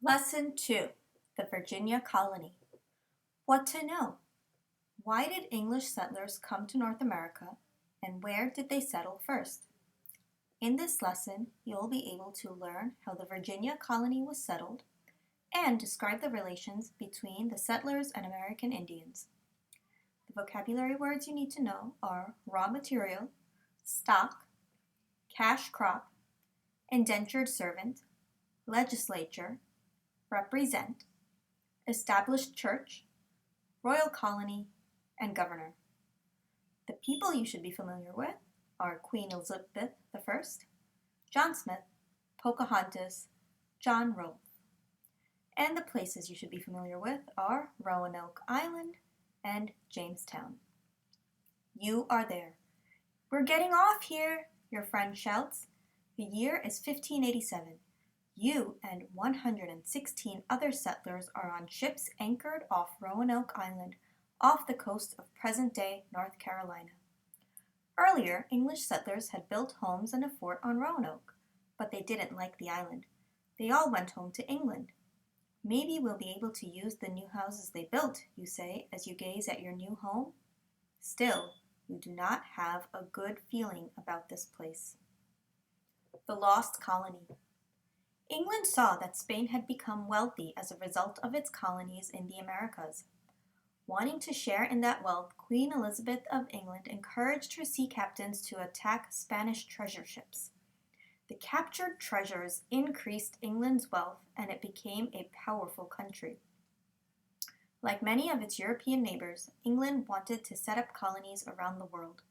Lesson 2. The Virginia Colony. What to know? Why did English settlers come to North America, and where did they settle first? In this lesson, you'll be able to learn how the Virginia colony was settled and describe the relations between the settlers and American Indians. The vocabulary words you need to know are raw material, stock, cash crop, indentured servant, legislature, represent, established church, royal colony, and governor. The people you should be familiar with are Queen Elizabeth I, John Smith, Pocahontas, John Rolfe. And the places you should be familiar with are Roanoke Island and Jamestown. You are there. We're getting off here, your friend shouts. The year is 1587. You and 116 other settlers are on ships anchored off Roanoke Island, off the coast of present-day North Carolina. Earlier, English settlers had built homes and a fort on Roanoke, but they didn't like the island. They all went home to England. Maybe we'll be able to use the new houses they built, you say, as you gaze at your new home. Still, you do not have a good feeling about this place. The Lost Colony. England saw that Spain had become wealthy as a result of its colonies in the Americas. Wanting to share in that wealth, Queen Elizabeth of England encouraged her sea captains to attack Spanish treasure ships. The captured treasures increased England's wealth, and it became a powerful country. Like many of its European neighbors, England wanted to set up colonies around the world.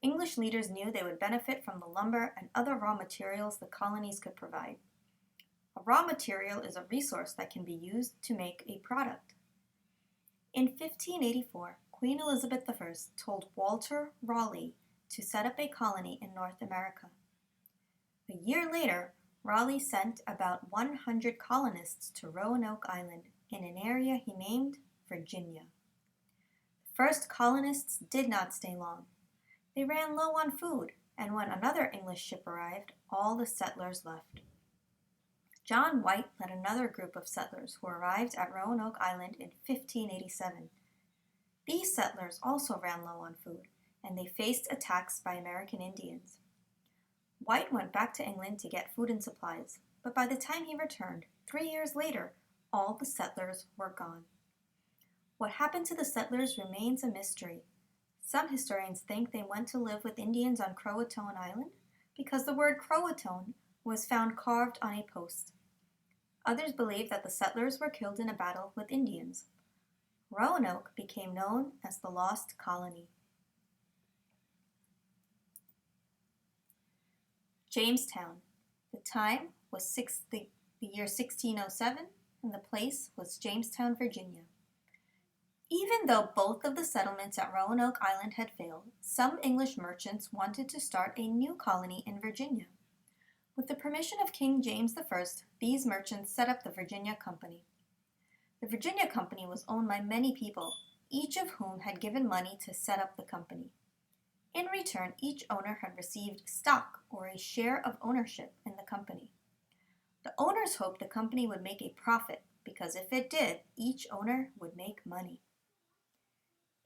English leaders knew they would benefit from the lumber and other raw materials the colonies could provide. A raw material is a resource that can be used to make a product. In 1584, Queen Elizabeth I told Walter Raleigh to set up a colony in North America. A year later, Raleigh sent about 100 colonists to Roanoke Island in an area he named Virginia. The first colonists did not stay long. They ran low on food, and when another English ship arrived, all the settlers left. John White led another group of settlers who arrived at Roanoke Island in 1587. These settlers also ran low on food, and they faced attacks by American Indians. White went back to England to get food and supplies, but by the time he returned, 3 years later, all the settlers were gone. What happened to the settlers remains a mystery. Some historians think they went to live with Indians on Croatoan Island because the word Croatoan was found carved on a post. Others believe that the settlers were killed in a battle with Indians. Roanoke became known as the Lost Colony. Jamestown. The time was the year 1607, and the place was Jamestown, Virginia. Even though both of the settlements at Roanoke Island had failed, some English merchants wanted to start a new colony in Virginia. With the permission of King James I, these merchants set up the Virginia Company. The Virginia Company was owned by many people, each of whom had given money to set up the company. In return, each owner had received stock or a share of ownership in the company. The owners hoped the company would make a profit because if it did, each owner would make money.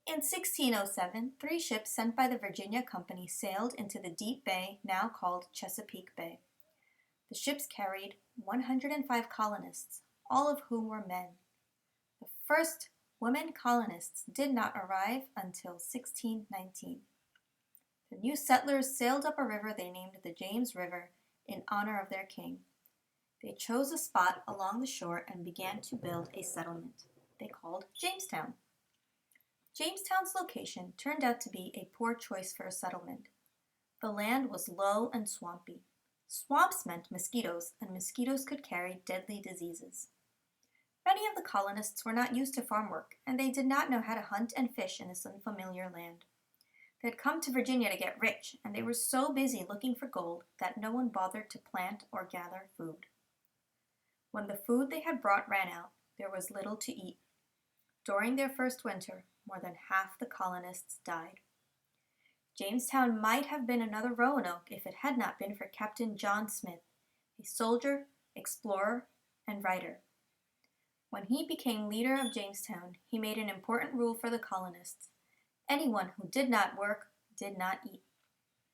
In 1607, 3 ships sent by the Virginia Company sailed into the deep bay now called Chesapeake Bay. The ships carried 105 colonists, all of whom were men. The first women colonists did not arrive until 1619. The new settlers sailed up a river they named the James River in honor of their king. They chose a spot along the shore and began to build a settlement they called Jamestown. Jamestown's location turned out to be a poor choice for a settlement. The land was low and swampy. Swamps meant mosquitoes, and mosquitoes could carry deadly diseases. Many of the colonists were not used to farm work, and they did not know how to hunt and fish in this unfamiliar land. They had come to Virginia to get rich, and they were so busy looking for gold that no one bothered to plant or gather food. When the food they had brought ran out, there was little to eat. During their first winter, more than half the colonists died. Jamestown might have been another Roanoke if it had not been for Captain John Smith, a soldier, explorer, and writer. When he became leader of Jamestown, he made an important rule for the colonists. Anyone who did not work did not eat.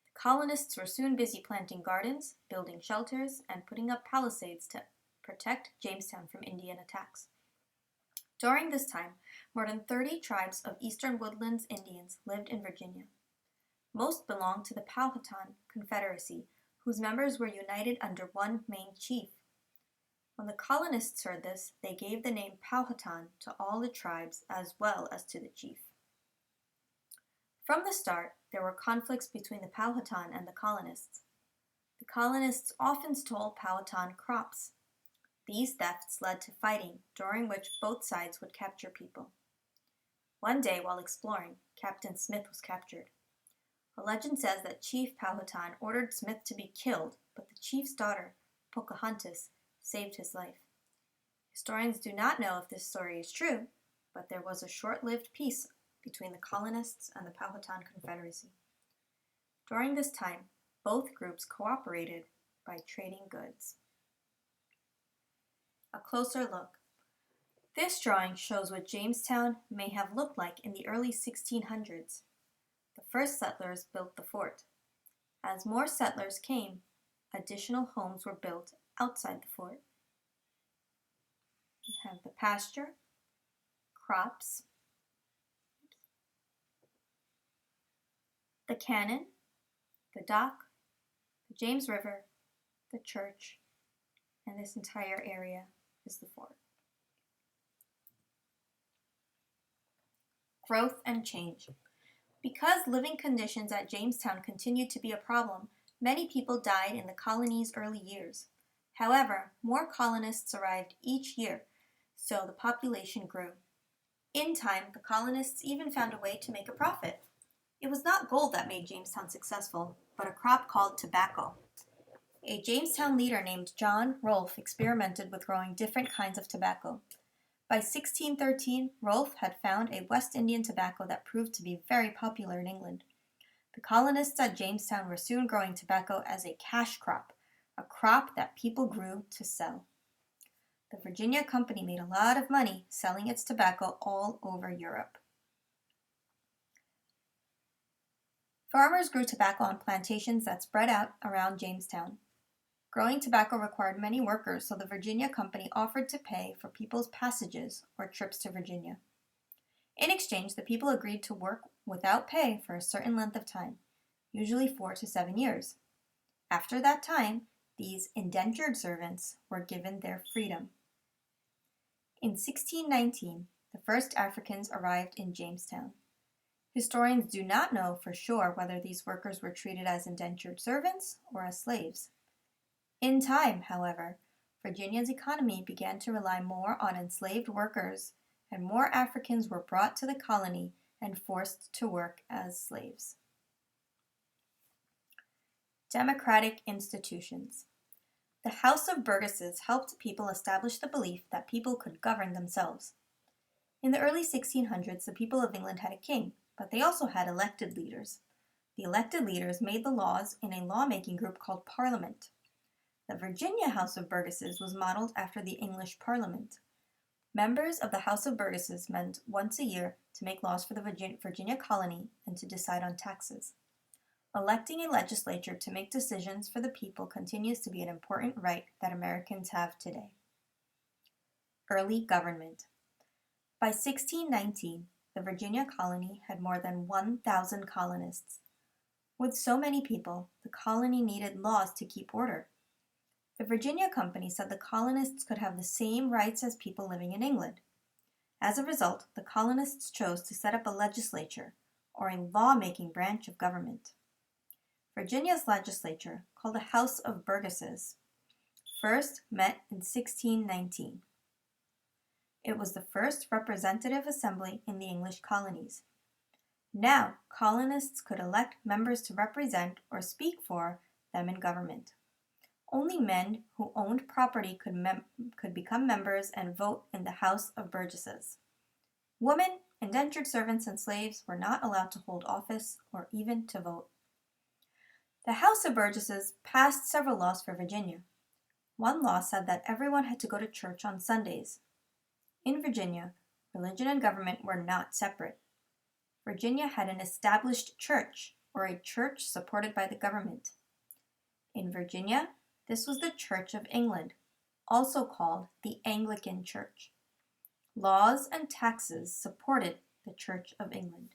The colonists were soon busy planting gardens, building shelters, and putting up palisades to protect Jamestown from Indian attacks. During this time, more than 30 tribes of eastern woodlands Indians lived in Virginia. Most belonged to the Powhatan Confederacy, whose members were united under one main chief. When the colonists heard this, they gave the name Powhatan to all the tribes as well as to the chief. From the start, there were conflicts between the Powhatan and the colonists. The colonists often stole Powhatan crops. These thefts led to fighting, during which both sides would capture people. One day, while exploring, Captain Smith was captured. A legend says that Chief Powhatan ordered Smith to be killed, but the chief's daughter, Pocahontas, saved his life. Historians do not know if this story is true, but there was a short-lived peace between the colonists and the Powhatan Confederacy. During this time, both groups cooperated by trading goods. A closer look. This drawing shows what Jamestown may have looked like in the early 1600s. The first settlers built the fort. As more settlers came, additional homes were built outside the fort. We have the pasture, crops, the cannon, the dock, the James River, the church, and this entire area is the fort. Growth and change. Because living conditions at Jamestown continued to be a problem, many people died in the colony's early years. However, more colonists arrived each year, so the population grew. In time, the colonists even found a way to make a profit. It was not gold that made Jamestown successful, but a crop called tobacco. A Jamestown leader named John Rolfe experimented with growing different kinds of tobacco. By 1613, Rolfe had found a West Indian tobacco that proved to be very popular in England. The colonists at Jamestown were soon growing tobacco as a cash crop, a crop that people grew to sell. The Virginia Company made a lot of money selling its tobacco all over Europe. Farmers grew tobacco on plantations that spread out around Jamestown. Growing tobacco required many workers, so the Virginia Company offered to pay for people's passages or trips to Virginia. In exchange, the people agreed to work without pay for a certain length of time, usually 4 to 7 years. After that time, these indentured servants were given their freedom. In 1619, the first Africans arrived in Jamestown. Historians do not know for sure whether these workers were treated as indentured servants or as slaves. In time, however, Virginia's economy began to rely more on enslaved workers, and more Africans were brought to the colony and forced to work as slaves. Democratic institutions. The House of Burgesses helped people establish the belief that people could govern themselves. In the early 1600s, the people of England had a king, but they also had elected leaders. The elected leaders made the laws in a lawmaking group called Parliament. The Virginia House of Burgesses was modeled after the English Parliament. Members of the House of Burgesses met once a year to make laws for the Virginia colony and to decide on taxes. Electing a legislature to make decisions for the people continues to be an important right that Americans have today. Early government. By 1619, the Virginia colony had more than 1,000 colonists. With so many people, the colony needed laws to keep order. The Virginia Company said the colonists could have the same rights as people living in England. As a result, the colonists chose to set up a legislature, or a lawmaking branch of government. Virginia's legislature, called the House of Burgesses, first met in 1619. It was the first representative assembly in the English colonies. Now, colonists could elect members to represent or speak for them in government. Only men who owned property could become members and vote in the House of Burgesses. Women, indentured servants, and slaves were not allowed to hold office or even to vote. The House of Burgesses passed several laws for Virginia. One law said that everyone had to go to church on Sundays. In Virginia, religion and government were not separate. Virginia had an established church, or a church supported by the government. In Virginia, this was the Church of England, also called the Anglican Church. Laws and taxes supported the Church of England.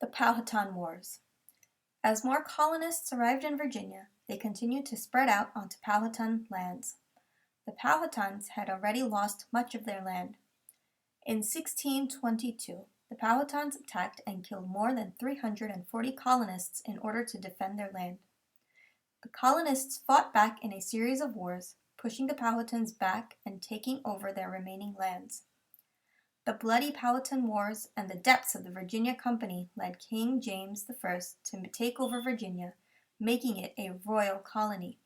The Powhatan Wars. As more colonists arrived in Virginia, they continued to spread out onto Powhatan lands. The Powhatans had already lost much of their land. In 1622, the Powhatans attacked and killed more than 340 colonists in order to defend their land. The colonists fought back in a series of wars, pushing the Powhatans back and taking over their remaining lands. The bloody Powhatan Wars and the depths of the Virginia Company led King James I to take over Virginia, making it a royal colony.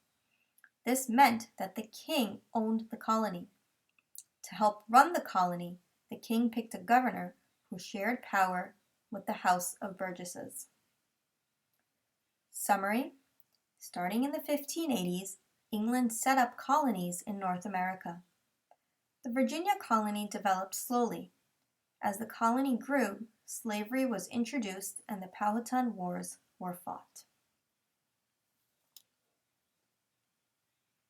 This meant that the king owned the colony. To help run the colony, the king picked a governor who shared power with the House of Burgesses. Summary: starting in the 1580s, England set up colonies in North America. The Virginia colony developed slowly. As the colony grew, slavery was introduced and the Powhatan Wars were fought.